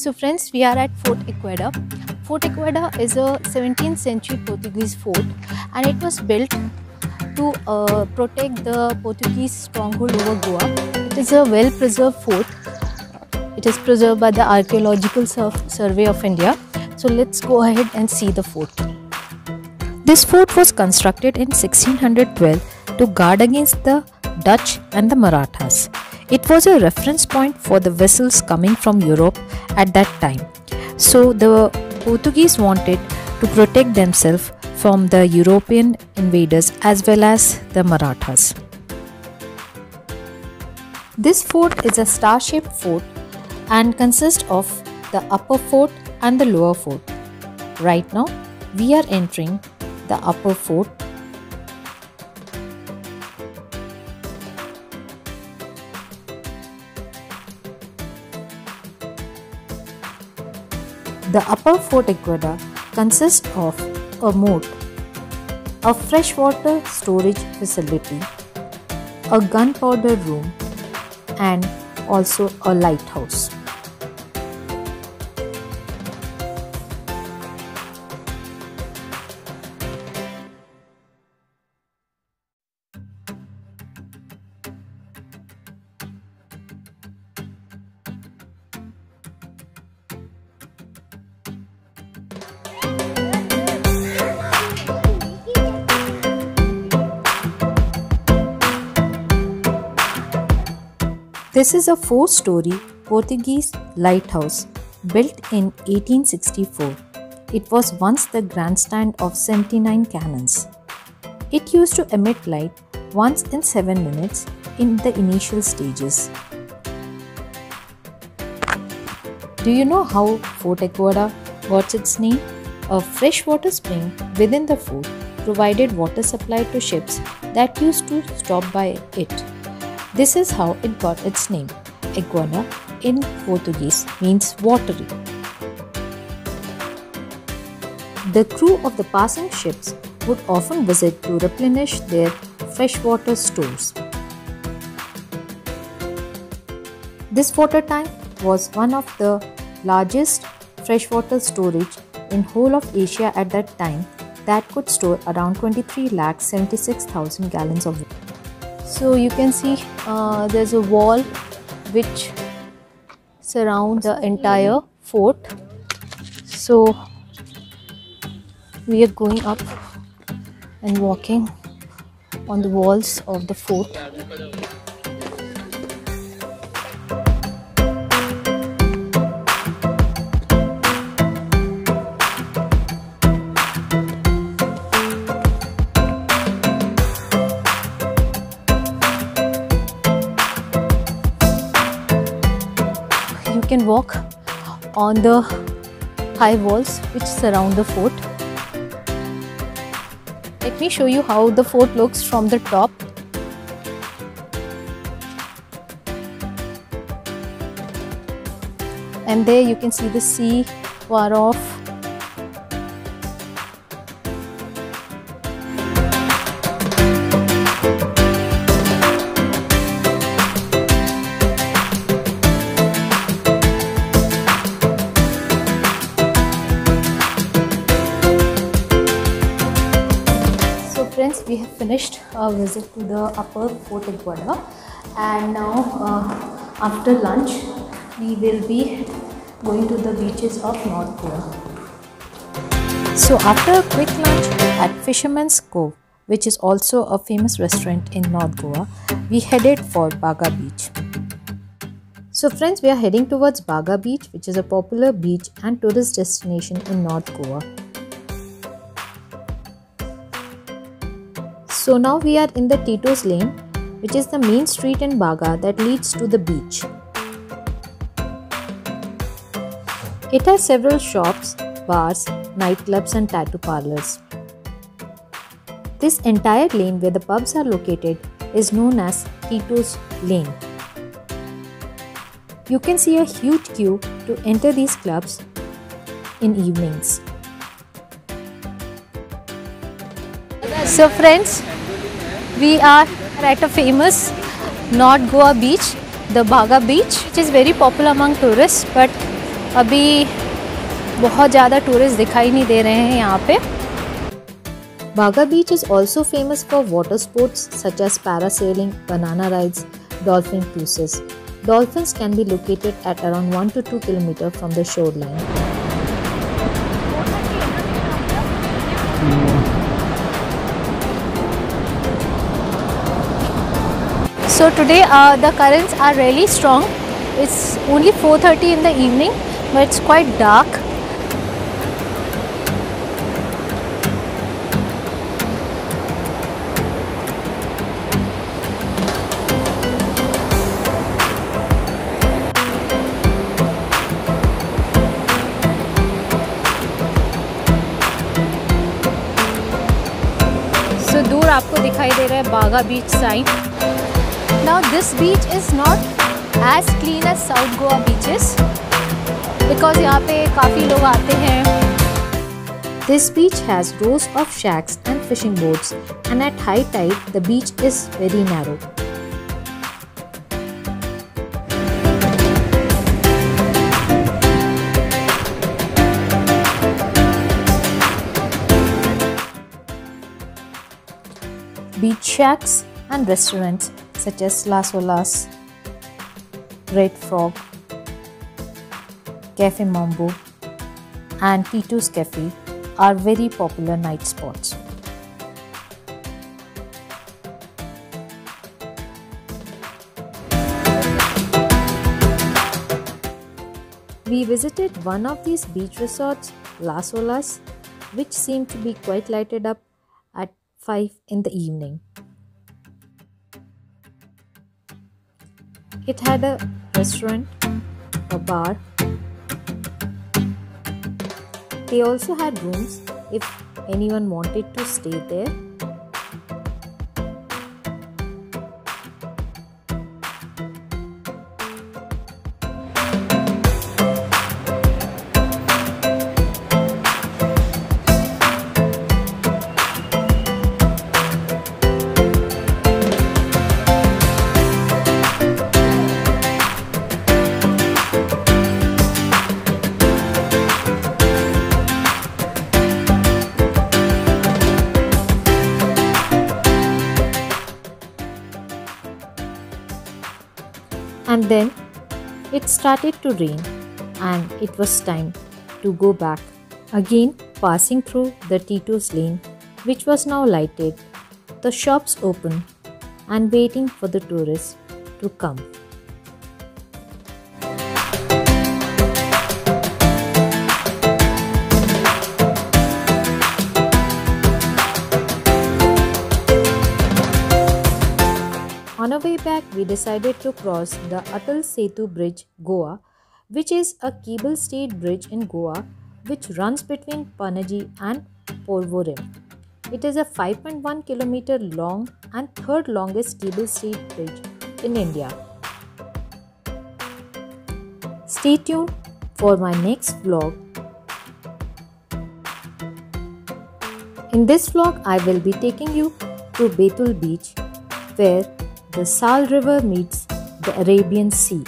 So friends, we are at Fort Aguada. Fort Aguada is a 17th century Portuguese fort, and it was built to protect the Portuguese stronghold over Goa. It is a well preserved fort. It is preserved by the Archaeological Survey of India. So let's go ahead and see the fort. This fort was constructed in 1612 to guard against the Dutch and the Marathas. It was a reference point for the vessels coming from Europe at that time. So the Portuguese wanted to protect themselves from the European invaders as well as the Marathas. This fort is a star-shaped fort and consists of the upper fort and the lower fort. Right now, we are entering the upper fort. The upper Fort Aguada consists of a moat, a freshwater storage facility, a gunpowder room, and also a lighthouse. This is a 4-story Portuguese lighthouse built in 1864. It was once the grandstand of 79 cannons. It used to emit light once in 7 minutes in the initial stages. Do you know how Fort Aguada got its name? A freshwater spring within the fort provided water supply to ships that used to stop by it. This is how it got its name. Aguada in Portuguese means watery. The crew of the passing ships would often visit to replenish their freshwater stores. This water tank was one of the largest freshwater storage in whole of Asia at that time, that could store around 23,76,000 gallons of water. So you can see there's a wall which surrounds the entire fort. So we are going up and walking on the walls of the fort. You can walk on the high walls which surround the fort. Let me show you how the fort looks from the top. And there you can see the sea far off. Friends, we have finished our visit to the upper Fort Aguada, and now after lunch we will be going to the beaches of North Goa. So after a quick lunch at Fisherman's Cove, which is also a famous restaurant in North Goa, we headed for Baga Beach. So friends, we are heading towards Baga Beach, which is a popular beach and tourist destination in North Goa. So now we are in the Tito's Lane, which is the main street in Baga that leads to the beach. It has several shops, bars, nightclubs and tattoo parlours. This entire lane where the pubs are located is known as Tito's Lane. You can see a huge queue to enter these clubs in evenings. So friends, we are at a famous North Goa beach, the Baga Beach, which is very popular among tourists, but अभी बहुत ज़्यादा tourist दिखाई नहीं दे रहे हैं यहाँ पे। Baga Beach is also famous for water sports such as parasailing, banana rides, dolphin cruises. Dolphins can be located at around 1 to 2 km from the shoreline. So today the currents are really strong. It's only 4:30 in the evening, but it's quite dark. So दूर आपको दिखाई दे रहा है बागा beach side. Now this beach is not as clean as South Goa beaches because यहाँ पे काफ़ी लोग आते हैं। This beach has rows of shacks and fishing boats, and at high tide the beach is very narrow. Beach shacks and restaurants such as Las Olas, Red Frog, Cafe Mambo and Tito's Cafe are very popular night spots. We visited one of these beach resorts, Las Olas, which seemed to be quite lighted up at 5 in the evening. It had a restaurant, a bar. They also had rooms if anyone wanted to stay there. And then it started to rain and it was time to go back. Again passing through the Tito's lane, which was now lighted, the shops open and waiting for the tourists to come. On our way back, we decided to cross the Atal Setu bridge, Goa, which is a cable-stayed bridge in Goa which runs between Panaji and Porvorim. It is a 5.1 km long and third longest cable-stayed bridge in India. Stay tuned for my next vlog. In this vlog, I will be taking you to Betul Beach, where the Sal River meets the Arabian Sea.